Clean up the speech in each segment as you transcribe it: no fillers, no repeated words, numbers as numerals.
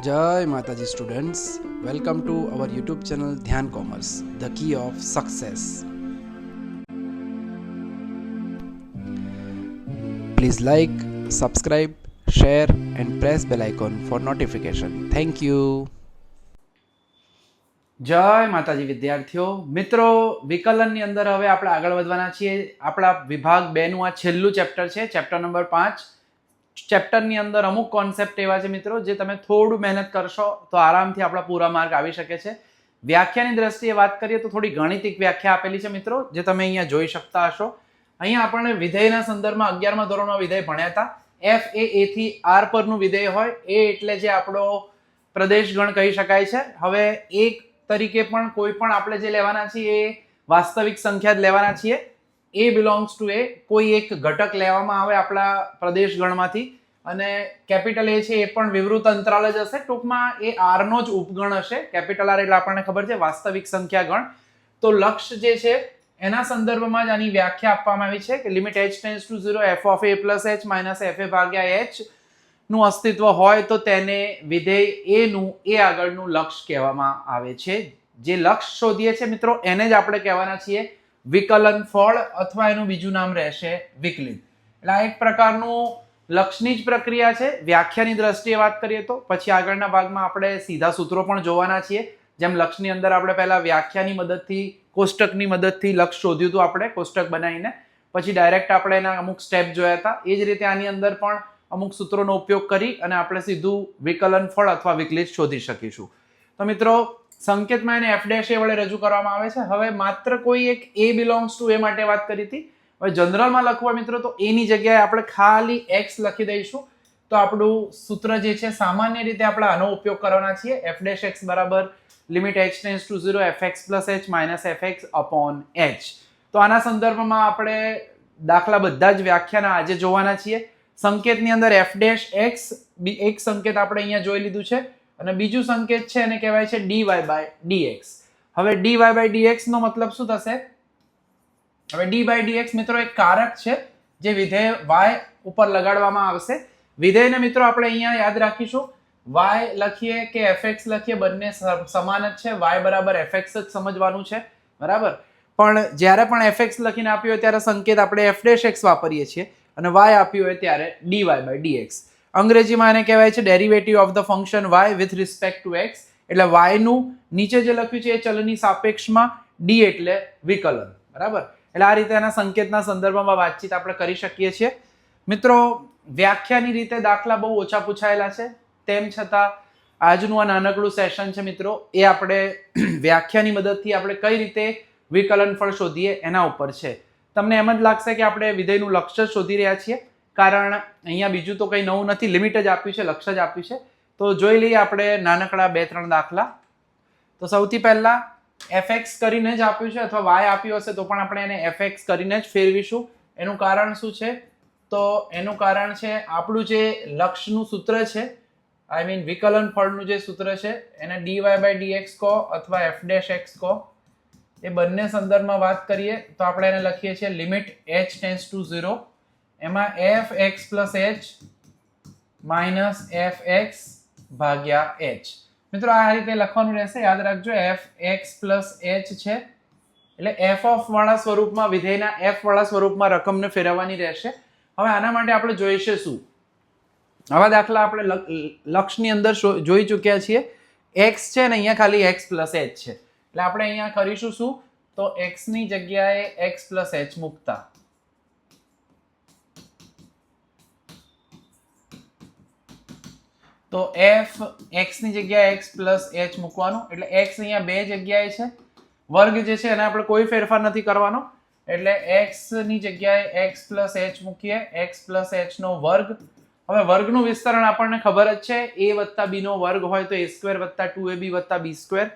जय Mataji students, welcome to our YouTube channel Dhyan Commerce, the key of success. Please like, subscribe, share and press bell icon for notification. Thank you. જય માતાજી વિદ્યાર્થીઓ મિત્રો, વિકલનની અંદર હવે આપણે આગળ વધવાના છીએ. આપણા વિભાગ 2 નું આ છેલ્લું ચેપ્ટર છે, ચેપ્ટર નંબર 5. ચેપ્ટરની અંદર અમુક કોન્સેપ્ટ એવા છે મિત્રો જે તમે થોડું મહેનત કરશો તો આરામથી આપણા પૂરા માર્ક આવી શકે છે. વ્યાખ્યાની દ્રષ્ટિએ વાત કરીએ તો થોડી ગાણિતિક વ્યાખ્યા આપેલી છે મિત્રો, જે તમે અહીંયા જોઈ શકતા હશો. અહીંયા આપણને વિધેયના સંદર્ભમાં 11મા ધોરણમાં વિધેય ભણ્યા હતા. f એ a થી r પરનું વિધેય હોય, એ એટલે જે આપણો પ્રદેશ ગણ કહી શકાય છે. હવે એક તરીકે પણ કોઈ પણ આપણે જે લેવાના છીએ એ વાસ્તવિક સંખ્યા જ લેવાના છીએ. એ બિલોંગ્સ ટુ એ, કોઈ એક ઘટક લેવામાં આવે આપણા પ્રદેશ ગણમાંથી, અને કેપિટલ એ છે એ પણ વિવૃત અંતરાલ જ હશે. ટૂંકમાં એ આર નો જ ઉપગણ હશે. કેપિટલ આર એટલે આપણને ખબર છે વાસ્તવિક સંખ્યા ગણ. તો લક્ષ જે છે એના સંદર્ભમાં જ આની વ્યાખ્યા આપવામાં આવી છે કે limit h tends to 0 f of a plus h minus fa ભાગ્યા h નું અસ્તિત્વ હોય તો તેને વિધેય a નું એ આગળનું લક્ષ કહેવામાં આવે છે. જે લક્ષ શોધીએ છીએ મિત્રો એને જ આપણે કહેવાના છીએ વિકલન ફળ, અથવા એનું બીજું નામ રહેશે વિકલિત. એટલે આ એક પ્રકારનું લક્ષની જ પ્રક્રિયા છે. વ્યાખ્યાની દ્રષ્ટિએ વાત કરીએ તો પછી આગળના ભાગમાં આપણે સીધા સૂત્રો પણ જોવાના છીએ. જેમ લક્ષની અંદર આપણે પહેલા વ્યાખ્યાની મદદથી, કોષ્ટકની મદદથી લક્ષ શોધ્યું હતું આપણે કોષ્ટક બનાવીને, પછી ડાયરેક્ટ આપણે એના અમુક સ્ટેપ જોયા હતા. એ જ રીતે આની અંદર પણ અમુક સૂત્રોનો ઉપયોગ કરી અને આપણે સીધું વિકલન ફળ અથવા વિકલિત શોધી શકીશું. તો મિત્રો, સંકેતમાં એને f' એ વડે રજૂ કરવામાં આવે છે. હવે માત્ર કોઈ એક a બિલોંગ્સ ટુ a માટે વાત કરી હતી. હવે જનરલમાં લખવા મિત્રો તો a ની જગ્યાએ આપણે ખાલી x લખી દઈશું તો આપણું સૂત્ર જે છે સામાન્ય રીતે આપણે આનો ઉપયોગ કરવાના છીએ. f' બરાબર limit h tends to 0 fx plus h minus fx upon h. તો આના સંદર્ભમાં આપણે દાખલા બધા જ વ્યાખ્યાના આજે જોવાના છીએ. સંકેતની અંદર f'(x) એક સંકેત આપણે અહીંયા જોઈ લીધું છે, અને બીજું સંકેત છે એને કહેવાય છે dy/dx. હવે dy/dx નો મતલબ શું થશે? હવે d/dx મિત્રો એક કારક છે જે વિધેય y ઉપર લગાડવામાં આવશે. વિધેયને મિત્રો આપણે અહીંયા યાદ રાખીશું, y લખીએ કે fx લખીએ બંને સમાન જ છે. y બરાબર fx જ સમજવાનું છે, બરાબર. પણ જ્યારે પણ fx લખીને આપ્યું હોય ત્યારે સંકેત આપણે f'(x) વાપરીએ છીએ, અને y આપ્યું હોય ત્યારે dy/dx. અંગ્રેજીમાં એને કહેવાય છે derivative of the function y with respect to x. એટલે y નું નીચે જે લખ્યું છે એ ચલની સાપેક્ષમાં, d એટલે વિકલન, બરાબર. એટલે આ રીતે એના સંકેતના સંદર્ભમાં વાતચીત આપણે કરી શકીએ છીએ. મિત્રો, વ્યાખ્યાની રીતે દાખલા બહુ ઓછા પૂછાયેલા છે, તેમ છતાં આજનું આ નાનકડું સેશન છે મિત્રો, એ આપણે વ્યાખ્યાની મદદથી આપણે કઈ રીતે વિકલન ફળ શોધીએ એના ઉપર છે. તમને એમ જ લાગશે કે આપણે વિધેયનું લક્ષ્ય શોધી રહ્યા છીએ, કારણ અહીંયા બીજું તો કંઈ નવું નથી, લિમિટ જ આપ્યું છે, લક્ષ્ય જ આપ્યું છે. તો જોઈ લઈએ આપણે નાનકડા 2-3 દાખલા. તો સૌથી પહેલા fx કરીને જ આપ્યું છે, અથવા y આપ્યું હશે તો પણ આપણે એને fx કરીને જ ફેરવીશું. એનું કારણ શું છે? તો એનું કારણ છે આપણું જે લક્ષનું સૂત્ર છે, આઈ મીન વિકલન ફળનું જે સૂત્ર છે, એને dy/dx કહો અથવા f'(x) કહો, એ બંને સંદર્ભમાં વાત કરીએ તો આપણે એને લખીએ છીએ લિમિટ h ટેન્ડ્સ ટુ 0 એમાં fx plus h minus fx ભાગ્યા h. મિત્રો આ રીતે લખવાનું રહેશે, યાદ રાખજો. fx પ્લસ h છે એટલે f ઓફ વાળા સ્વરૂપમાં, વિધેયના f વાળા સ્વરૂપમાં રકમને ફેરવવાની રહેશે. હવે આના માટે આપણે જોઈશે શું? આવા દાખલા આપણે લક્ષની અંદર જોઈ ચૂક્યા છીએ. x છે ને અહીંયા ખાલી x પ્લસ h છે, એટલે આપણે અહીંયા કરીશું શું? તો x ની જગ્યાએ x પ્લસ h મૂકતા, તો f x ની જગ્યાએ x પ્લસ h મૂકવાનું. એટલે x અહીંયા બે જગ્યાએ છે, વર્ગ જે છે એને આપણે કોઈ ફેરફાર નથી કરવાનો, એટલે x ની જગ્યાએ x પ્લસ h મૂકીએ, x પ્લસ h નો વર્ગ. હવે વર્ગનું વિસ્તરણ આપણને ખબર જ છે, a વત્તા b નો વર્ગ હોય તો a² વત્તા 2ab વત્તા b²,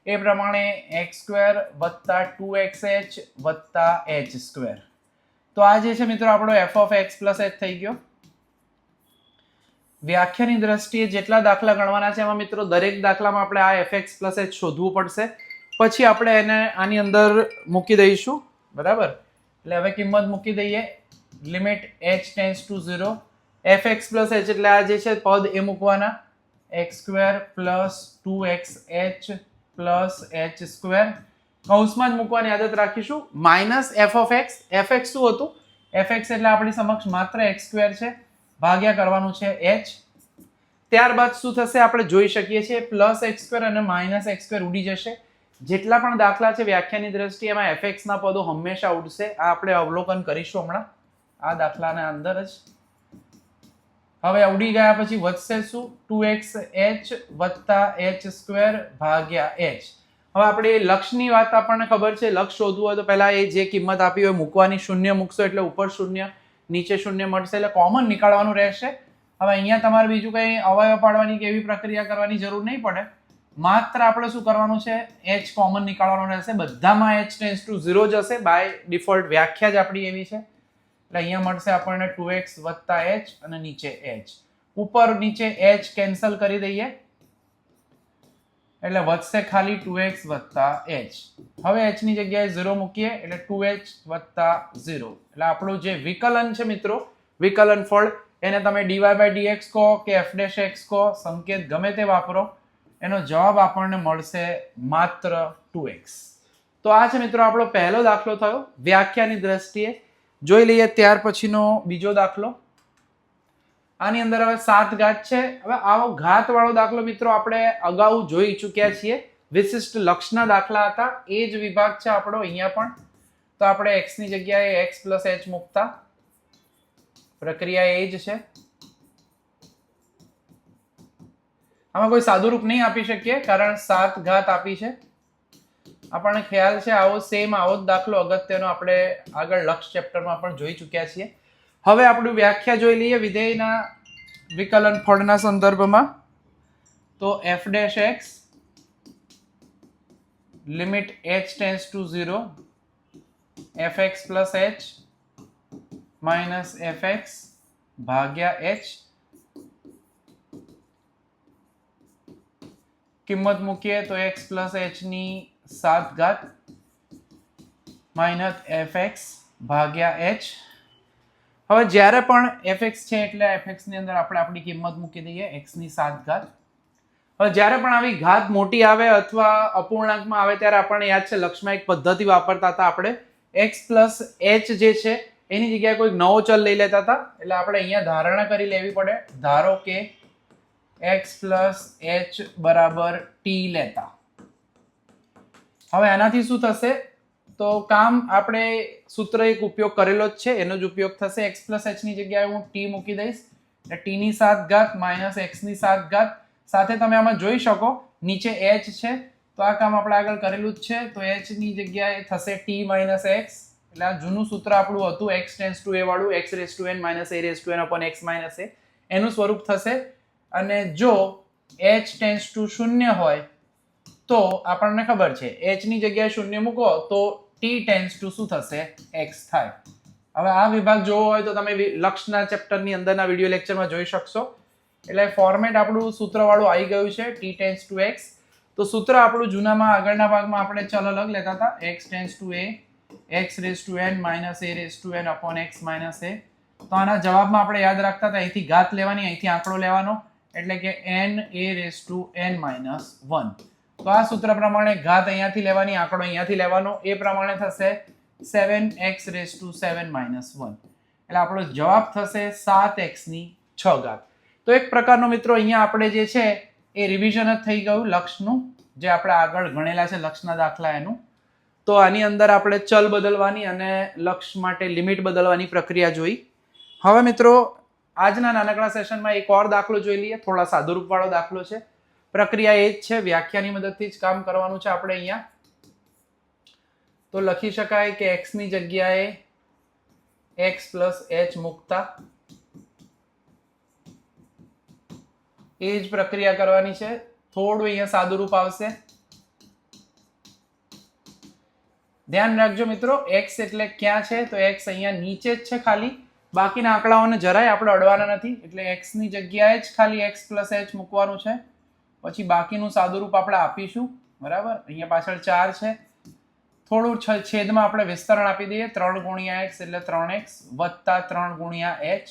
એ પ્રમાણે x² વત્તા 2xh વત્તા h². તો આ જે છે મિત્રો આપણો f of x plus h થઈ ગયો. વ્યાખ્યાની દ્રષ્ટિએ જેટલા દાખલા ગણવાના છે એમાં મિત્રો દરેક દાખલામાં આપણે આ fx પ્લસ h શોધવું પડશે, પછી આપણે એને આની અંદર મૂકી દઈશું, બરાબર. એટલે હવે કિંમત મૂકી દઈએ, limit h tends to 0 fx plus h એટલે આ જે છે પદ એ મૂકવાના, x² plus 2xh plus h². કૌંસમાં જ મૂકવાની આદત રાખીશું. Minus f(x). fx શું હતું? fx એટલે આપણી સમક્ષ માત્ર x² છે, ભાગ્યા કરવાનું છે h. ત્યારબાદ શું થશે આપણે જોઈ શકીએ છીએ, પ્લસ x² અને માઇનસ x² ઉડી જશે. જેટલા પણ દાખલા છે વ્યાખ્યાની દ્રષ્ટિએ એમાં fx ના પદો હંમેશા ઉડશે. આ આપણે અવલોકન કરીશું હમણાં આ દાખલાના અંદર જ. હવે ઉડી ગયા પછી વધશે શું? 2xh વત્તા h² ભાગ્યા h. હવે આપણે લક્ષની વાત આપણને ખબર છે. લક્ષ શોધવું હોય તો પહેલા એ જે કિંમત આપી હોય મૂકવાની, શૂન્ય મૂકશો એટલે ઉપર શૂન્ય નીચે શૂન્ય મળશે, એટલે કોમન નીકાળવાનું રહેશે. હવે અહીંયા તમારે બીજું કંઈ અવયવ પાડવાની કે એવી પ્રક્રિયા કરવાની જરૂર નહીં પડે. માત્ર આપણે શું કરવાનું છે, h કોમન નીકાળવાનું રહેશે. બધામાં h ટેન્ડ્સ ટુ 0 જશે. બાય ડિફોલ્ટ વ્યાખ્યા જ આપણી એવી છે. એટલે અહીંયા મળશે આપણને 2x વત્તા h અને નીચે h. ઉપર નીચે h કેન્સલ કરી દઈએ એટલે વધશે ખાલી 2x વત્તા h. હવે h ની જગ્યાએ 0 મૂકીએ એટલે 2h વત્તા 0. એટલે આપણું જે વિકલન છે મિત્રો, વિકલન ફળ, એને તમે dy/dx કહો કે f'(x) કહો, સંકેત ગમે તે વાપરો, એનો જવાબ આપણને મળશે માત્ર 2x. તો આ છે મિત્રો આપણો પહેલો દાખલો થયો વ્યાખ્યાની દ્રષ્ટિએ. જોઈ લઈએ ત્યાર પછીનો બીજો દાખલો. આની અંદર હવે 7 ઘાત છે. હવે આવો ઘાત વાળો દાખલો મિત્રો આપણે અગાઉ જોઈ ચૂક્યા છીએ. વિશિષ્ટ લક્ષના દાખલા હતા, એ જ વિભાગ છે આપણો અહીંયા પણ. તો આપણે x ની જગ્યાએ x પ્લસ h મૂકતા પ્રક્રિયા એ જ છે. આમાં કોઈ સાદું રૂપ નહીં આપી શકીએ કારણ 7 ઘાત આપી છે. આપણને ખ્યાલ છે આવો જ દાખલો અગત્યનો આપણે આગળ લક્ષ ચેપ્ટરમાં પણ જોઈ ચૂક્યા છીએ. હવે આપણું વ્યાખ્યા જોઈ લઈએ વિધેયના વિકલન ફળના સંદર્ભમાં. તો f'(x) limit h tends to 0 fx plus h minus fx ભાગ્યા h. કિંમત મૂકીએ તો x પ્લસ h ની 7 ઘાત માઇનસ fx ભાગ્યા h. હવે જ્યારે પણ fx છે એટલે fx ની અંદર આપણે આપણી કિંમત મૂકી દઈએ x ની 7 ઘાત. હવે જ્યારે પણ આવી ઘાત મોટી આવે અથવા અપૂર્ણાંકમાં આવે ત્યારે આપણને યાદ છે લક્ષમાં એક પદ્ધતિ વાપરતા હતા આપણે. x પ્લસ h જે છે એની જગ્યાએ કોઈ નવો ચલ લઈ લેતા હતા. એટલે આપણે અહીંયા ધારણા કરી લેવી પડે. ધારો કે x પ્લસ h બરાબર t લેતા. હવે આનાથી શું થશે? તો કામ આપણે સૂત્ર એક ઉપયોગ કરેલો જ છે, એનો જ ઉપયોગ થશે. x પ્લસ h ની જગ્યાએ હું t મૂકી દઈશ એટલે t ની 7 ઘાત માઇનસ x ની 7 ઘાત. સાથે તમે આમાં જોઈ શકો નીચે h છે તો આ કામ આપણે આગળ કરેલું જ છે. તો h ની જગ્યાએ થશે t માઇનસ x. એટલે આ જૂનું સૂત્ર આપણું હતું x ટેન્ડ્સ ટુ a વાળું, x(n - a(n) x. એનું સ્વરૂપ થશે. અને જો h ટેન્ડ્સ ટુ 0 હોય તો આપણને ખબર છે h ની જગ્યાએ 0 મૂકો તો t ટેન્ડ્સ ટુ શું થશે? x થાય. હવે આ વિભાગ જોવો હોય તો તમે લક્ષના ચેપ્ટરની અંદરના વિડિયો લેક્ચરમાં જોઈ શકશો. એટલે ફોર્મેટ આપણું સૂત્રવાળું આવી ગયું છે t ટેન્ડ્સ ટુ x. તો સૂત્ર આપણું જૂનામાં આગળના ભાગમાં આપણે ચલ અલગ લેતા હતા. x tends to a x(n - a(n) x - a. તો આના જવાબમાં આપણે યાદ રાખતા હતા અહીંથી ઘાત લેવાની, અહીંથી આંકડો લેવાનો, એટલે કે n a(n-1). તો આ સૂત્ર પ્રમાણે ઘાત અહીંયાથી લેવાની, આંકડો અહીંયાથી લેવાનો, એ પ્રમાણે થશે 7x(7 - 1). એટલે આપણો જવાબ થશે 7x ની 6 ઘાત. તો એક પ્રકારનો મિત્રો અહીંયા આપણે જે છે એ રિવિઝન જ થઈ ગયું લક્ષનું, જે આપણે આગળ ગણેલા છે લક્ષના દાખલા એનું. તો આની અંદર આપણે ચલ બદલવાની અને લક્ષ માટે લિમિટ બદલવાની પ્રક્રિયા જોઈ. હવે મિત્રો આજના નાનકડા સેશનમાં એક ઓર દાખલો જોઈ લઈએ. થોડા સાદુરૂપ વાળો દાખલો છે. પ્રક્રિયા એ જ છે, વ્યાખ્યાની મદદથી જ કામ કરવાનું છે આપણે અહીંયા. તો લખી શકાય કે x ની જગ્યાએ x પ્લસ h મૂકતા એ જ પ્રક્રિયા કરવાની છે. થોડું અહીંયા સાદુરૂપ આવશે. ધ્યાન રાખજો મિત્રો, x એટલે ક્યાં છે? તો x અહીંયા નીચે જ છે ખાલી. બાકીના આંકડાઓને જરાય આપણે અડવાના નથી. એટલે x ની જગ્યાએ જ ખાલી x પ્લસ h મૂકવાનું છે. પછી બાકીનું સાદુરૂપ આપણે આપીશું. બરાબર, અહીંયા પાછળ 4 છે. થોડું છેદમાં આપણે વિસ્તરણ આપી દઈએ. 3 ગુણ્યા x એટલે 3x વત્તા 3 ગુણ્યા h.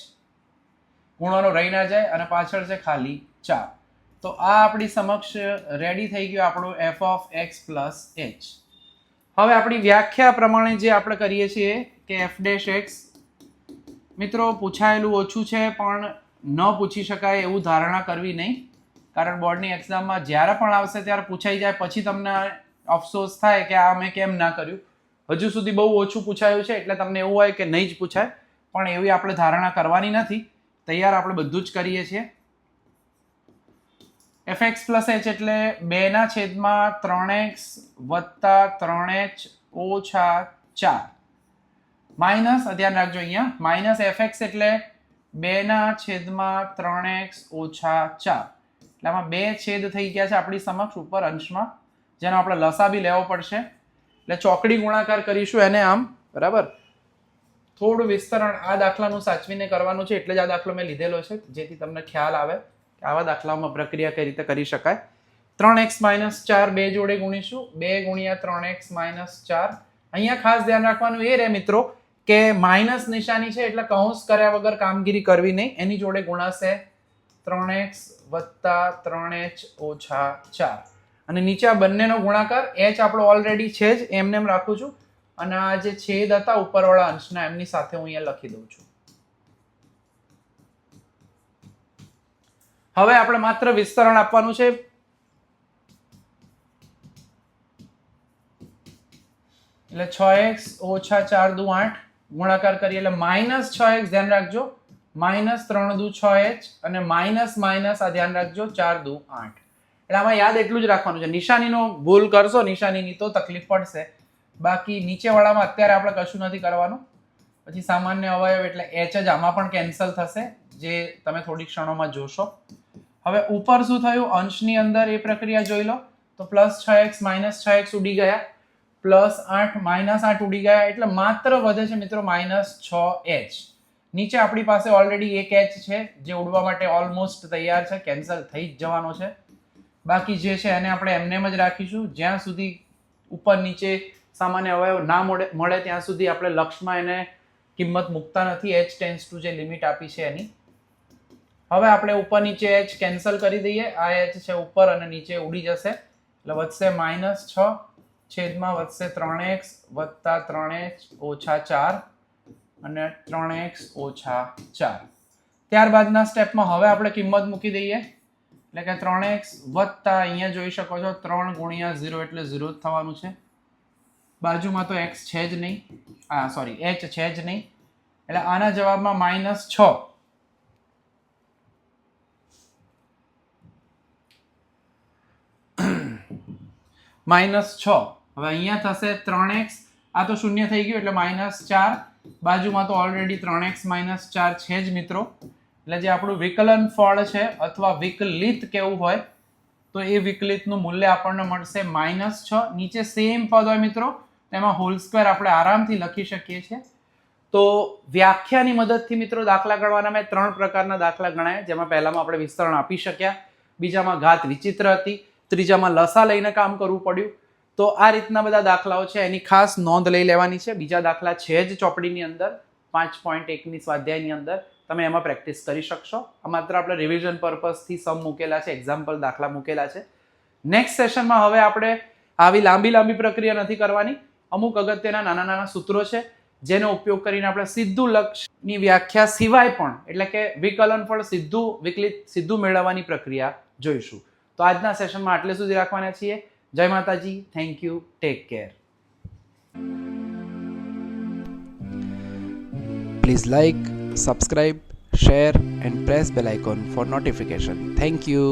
ગુણોનો રહી ના જાય અને પાછળ છે ખાલી 4. તો આ આપણી સમક્ષ રેડી થઈ ગયું આપણું F of x plus H. હવે આપણી વ્યાખ્યા પ્રમાણે જે આપણે કરીએ છીએ કે એફ ડેશ એક્સ, મિત્રો પૂછાયેલું ઓછું છે પણ ન પૂછી શકાય એવું ધારણા કરવી નહીં, કારણ બોર્ડની એક્ઝામમાં જ્યારે પણ આવશે ત્યારે પૂછાઈ જાય પછી તમને અફસોસ થાય કે આ મેં કેમ ના કર્યું. હજુ સુધી બહુ ઓછું પૂછાયું છે એટલે તમને એવું હોય કે નહીં જ પૂછાય, પણ એવી આપણે ધારણા કરવાની નથી. તૈયાર આપણે બધું જ કરીએ છીએ. એફ એક્સ પ્લસ એચ એટલે 2/3x વત્તા 3h ઓછા 4 માઇનસ, ધ્યાન રાખજો અહીંયા માઇનસ એફ એક્સ એટલે 2/3x ઓછા 4. એટલે આમાં 2 છેદ થઈ ગયા છે આપણી સમક્ષ ઉપર અંશમાં, જેનો આપણે લસા બી લેવો પડશે. એટલે ચોકડી ગુણાકાર કરીશું એને આમ, બરાબર. થોડું વિસ્તરણ આ દાખલાનું સાચવીને કરવાનું છે, એટલે જ આ દાખલો મેં લીધેલો છે જેથી તમને ખ્યાલ આવે કે આવા દાખલાઓમાં પ્રક્રિયા કઈ રીતે કરી શકાય. 3x - 4 બે જોડે ગુણીશું, 2 × 3x - 4. અહીંયા ખાસ ધ્યાન રાખવાનું એ રહે મિત્રો કે માઇનસ નિશાની છે એટલે કૌંસ કર્યા વગર કામગીરી કરવી નહીં, એની જોડે ગુણાશે 3x + 3h ઓછા 4. અને નીચે આ બંનેનો ગુણાકાર, h આપણો ઓલરેડી છે જ, એમને એમ રાખું છું. અને આ જે છેદ હતા ઉપરવાળા અંશના એમની સાથે હું અહીંયા લખી દઉં છું. હવે આપણે માત્ર વિસ્તરણ આપવાનું છે. એટલે 6x ઓછા 4 દુ 8 ગુણાકાર કરીએ એટલે -6x, ધ્યાન રાખજો, -3 દુ 6h અને માઇનસ આ ધ્યાન રાખજો 4 દુ 8. એટલે આમાં યાદ એટલું જ રાખવાનું છે, નિશાનીનો ભૂલ કરશો નિશાનીની તો તકલીફ પડશે, બાકી નીચેવાળામાં અત્યારે આપણે કશું નથી કરવાનું. પછી સામાન્ય અવયવ એટલે h જ આમાં પણ કેન્સલ થશે, જે તમે થોડી ક્ષણોમાં જોશો. હવે ઉપર શું થયું, અંશની અંદર એ પ્રક્રિયા જોઈ લો. તો +6x -6x ઉડી ગયા, +8 -8 ઉડી ગયા, એટલે માત્ર વધે છે મિત્રો -6h. નીચે આપણી પાસે ઓલરેડી એક h છે જે ઉડવા માટે ઓલમોસ્ટ તૈયાર છે, કેન્સલ થઈ જ જવાનો છે. બાકી જે છે એને આપણે એમને જ રાખીશું. જ્યાં સુધી ઉપર નીચે સામાન્ય અવયવ ના મળે ત્યાં સુધી આપણે લક્ષમાં એને કિંમત મૂકતા નથી, h ટેન્સ ટુ જે લિમિટ આપી છે એની. હવે આપણે ઉપર નીચે h કેન્સલ કરી દઈએ, આ h છે ઉપર અને નીચે ઉડી જશે, એટલે વધશે -6 છેદમાં વધશે 3x વત્તા 3h ઓછા 4 અને 3x ઓછા 4. ત્યારબાદના સ્ટેપમાં હવે આપણે કિંમત મૂકી દઈએ, એટલે કે 3x વત્તા અહીંયા જોઈ શકો છો 3 × 0 એટલે 0 જ થવાનું છે. બાજુમાં તો x છે જ નહીં, h છે જ નહીં, એટલે આના જવાબમાં -6. -6. હવે અહીંયા થશે 3x, આ તો શૂન્ય થઈ ગયું એટલે -4, બાજુમાં તો ઓલરેડી 3x - 4 છે જ મિત્રો. એટલે જે આપણું વિકલન ફળ છે અથવા વિકલિત કેવું હોય તો એ વિકલિતનું મૂલ્ય આપણને મળશે -6. નીચે સેમ પદ હોય મિત્રો, તેમાં હોલ સ્ક્વેર આપણે આરામથી લખી શકીએ છીએ. તો વ્યાખ્યાની મદદથી મિત્રો દાખલા ગણવાના મેં 3 પ્રકારના દાખલા ગણાયા, જેમાં પહેલામાં આપણે વિસ્તરણ આપી શક્યા, બીજામાં ઘાત વિચિત્ર હતી, ત્રીજામાં લસા લઈને કામ કરવું પડ્યું. તો આ રીતના બધા દાખલાઓ છે, એની ખાસ નોંધ લઈ લેવાની છે. બીજા દાખલા છે જ ચોપડીની અંદર 5.1ની સ્વાધ્યાયની અંદર, તમે એમાં પ્રેક્ટિસ કરી શકશો. આ માત્ર આપણે રિવિઝન પર્પઝથી સમ મૂકેલા છે, એક્ઝામ્પલ દાખલા મૂકેલા છે. નેક્સ્ટ સેશનમાં હવે આપણે આવી લાંબી પ્રક્રિયા નથી કરવાની. અમુક અગત્યના નાના સૂત્રો છે જેનો ઉપયોગ કરીને આપણે સીધું લક્ષની વ્યાખ્યા સિવાય પણ, એટલે કે વિકલન ફળ સીધું મેળવવાની પ્રક્રિયા જોઈશું. તો આજના સેશનમાં આટલે સુધી રાખવાના છીએ. જય માતાજી, thank you, take care. Please like, subscribe, share and press bell icon for notification. Thank you.